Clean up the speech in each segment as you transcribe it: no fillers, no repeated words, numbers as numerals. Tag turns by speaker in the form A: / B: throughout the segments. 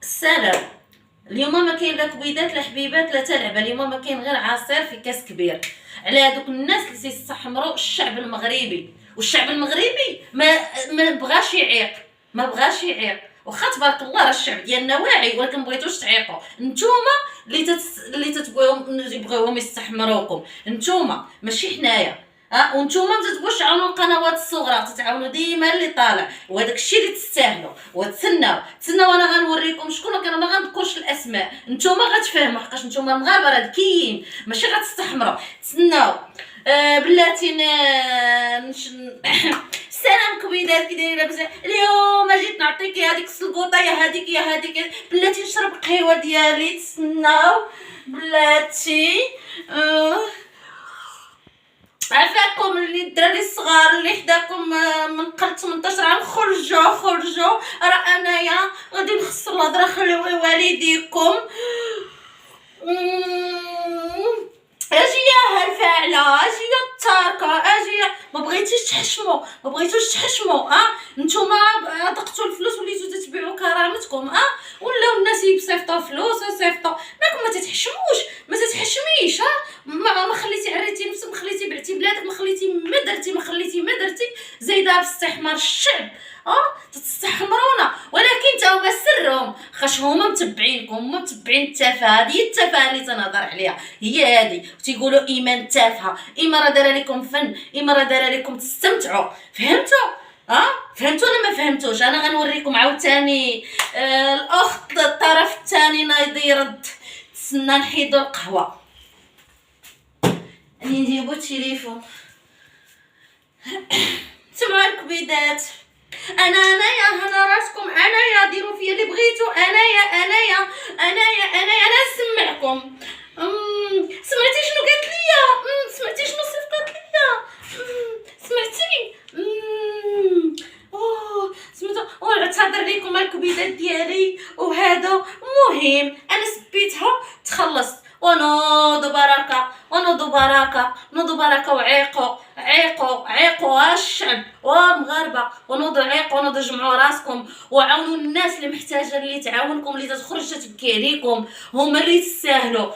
A: السلام. اليوم ما كاين لا كبيدات لا حبيبات لا تلعبه، اليوم ما كاين غير عصير في كاس كبير على هذوك الناس اللي تيستحمروا الشعب المغربي. والشعب المغربي ما بغاش يعيق، ما بغاش يعيق. واخا تبارك الله راه الشعب ديالنا واعي، ولكن بغيتوش تعيقوا نتوما اللي تبغيوهم يستحمروكم. نتوما ماشي حنايا. وانتوما ما تتبغوش تعاونوا القنوات الصغرى، تتعاونوا ديما اللي طالع، وهذاك الشيء اللي تستاهلوا. وتسناو انا غنوريكم شكون، ولكن ما غنذكرش الاسماء. نتوما غتفهموا حقاش نتوما المغاربه راه ذكيين، ماشي غتستحمروا. تسناو. بلاتي السلام كبيدات، كي دايره لاباس؟ اليوم جيت نعطيك هذيك السلقوطه، يا هذيك بلاتي نشرب القهوه ديالي. تسناو بلاتي. عفاكم اللي الدراري الصغار اللي حداكم من قبل 18 عام، خرجوا. راه انايا غادي نخسر الهضره، خليو والديكم. اجي يا هالفاعله، اجي يا التاركه، اجي ما بغيتوش تحشموا. نتوما ضقتوا الفلوس وليتو تتبيعوا كرامتكم. ولاو الناس يصيفطوا فلوس ويصيفطوا، راكم ما تتحشموش، ما تتحشميش. ما خليتي عريتي نفسك، ما خليتي بعتي بلادك، ما خليتي ما درتي زايده باستحمار الشعب. تستحمرونا، ولكن تا هما سرهم، خاش هما متبعينكم، هما متبعين التافهه. هذه التافهه اللي تنهضر عليها هي هذه. تيقولوا ايمان تافهه، اما راه دايره لكم فن، اما راه دايره لكم تستمتعوا. فهمتوا؟ فهمتوا ولا ما فهمتوش؟ انا غنوريكم عاوتاني. الاخت الطرف الثاني نايض يرد. تسنى نحيدوا القهوه، نجيبوا التليفون. سمعوا الكبيدات، انايا هنا راسكم، انايا ديروا فيا اللي بغيتو، انايا انا نسمعكم. سمعتي شنو قالت ليا؟ سمعتي شنو صيفطات ليا؟ سمعتي؟ سمعتوا تهضر ليكم الكبيدات ديالي وهذا مهم. انا سبيتها تخلصت، ونوضوا بركه وعيقوا الشعب والمغاربه. ونوضوا عيقوا، ونوضوا جمعوا راسكم وعاونوا الناس اللي محتاجه، اللي تعاونكم، اللي تخرج تبكي عليكم، هما اللي تستاهلوا.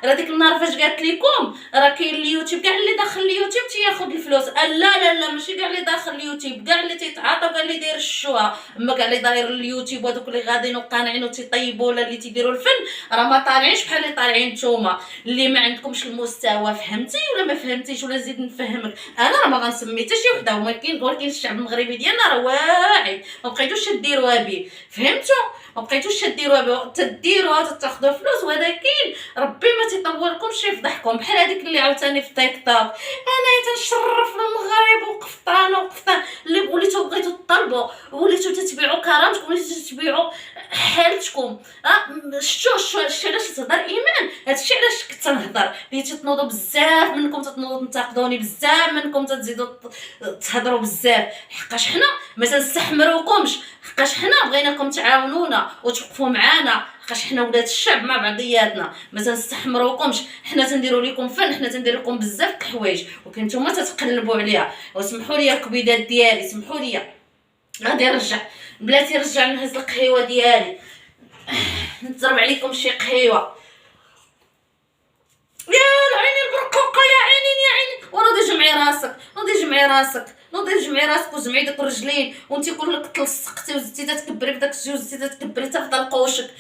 A: راه ديك النهار فاش قالت لكم راه كاين اليوتيوب، كاع اللي داخل اليوتيوب تياخذ الفلوس. لا ماشي كاع اللي داخل اليوتيوب، كاع اللي تيتعاطوا، كاع اللي داير الشوها، اما كاع اللي داير اليوتيوب وهذوك اللي غاديين وقانعين وتيطيبوا ولا اللي تيديروا الفن، راه ما طالعينش بحال اللي طالعين نتوما اللي ما عندكمش المستوى. فهمتي ولا ما فهمتيش؟ ولا نزيد نفهمك؟ انا راه ما غنسمي حتى شي وحده، ولكن الشعب المغربي ديالنا راه واعي، ما بقيتوش ديروها به. فهمتوا؟ ما بقيتوش ديروها به، تديروها تاخذوا فلوس، ولكن ربي ما تيطولكمش يفضحكم بحال هذيك اللي عاوتاني في تيك توك. انا تنشرف المغرب وقفطان اللي وليتو بغيتو تطلبوا، وليتو تتبيعوا كرامتكم، وليتو تتبيعوا حالتكم. شتو علاش تهضر ايمان؟ هادشي علاش كنت تنهضر، اللي تتنوضوا بزاف منكم، تتنوضوا تنتقدوني، بزاف منكم تزيدوا تهضروا بزاف، حقاش حنا ما تنستحمروكمش، حقاش حنا بغيناكم تعاونونا وتوقفوا معانا، حقاش حنا ولاد الشعب مع بعضياتنا، ما تنستحمروكمش. حنا تنديروا لكم فن، حنا تندير لكم بزاف د الحوايج، ولكن نتوما تتقلبوا عليها. وسمحوا لي الكبيدات ديالي، سمحوا لي. غادي نرجع بلاتي، نرجع نهز القهيوه ديالي، نضرب عليكم شي قهيوه. يا العيني البرقوقه، يا عيني. ونوضي جمعي راسك وجمعي داك الرجلين، وانت كلك تلصقتي وزدتي تكبري بداك الجوج، زدتي تكبري حتى فضل قوشك،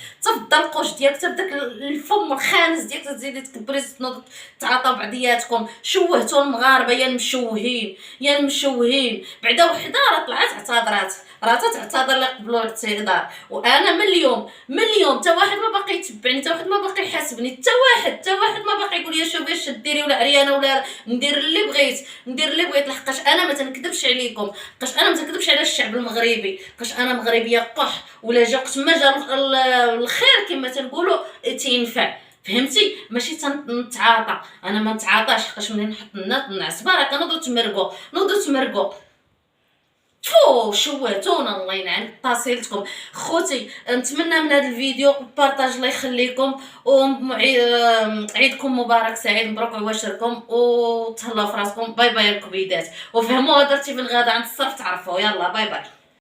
A: ديالك، حتى بداك الفم الخانس ديالك تزيدي تكبري، تنوضوا تعاطاو بعضياتكم. شوهتوا المغاربه يا المشوهين. بعدا وحده راه طلعت اعتذرات، راه تعتذر اللي قبلوا الاعتذار. وانا من اليوم حتى واحد ما باقي يتبعني، حتى واحد ما باقي يحاسبني، حتى واحد ما باقي يقول لي شوفي اش ديري ولا عريانه ولا ندير اللي بغيت. لحقاش انا ما تنكذبش عليكم، لحقاش انا ما تنكذبش على الشعب المغربي، لحقاش انا مغربيه قح، ولا جا وقت ما جا الخير كما تنقولوا تينفع. فهمتي؟ ماشي تنتعاطى، انا ما نتعاطاش، حقاش ملي نحط الناس العصبه راه كنوضوا تمرقوا. شوهتونا، الله يلعن تصيلتكم. خوتي نتمنى من هذا الفيديو بارطاج، الله يخليكم، عيدكم مبارك سعيد، مبروك عواشركم، وتهلاو في راسكم. باي الكبيدات، وفهموا هضرتي في الغدا عند الصرف تعرفوا. يلا باي.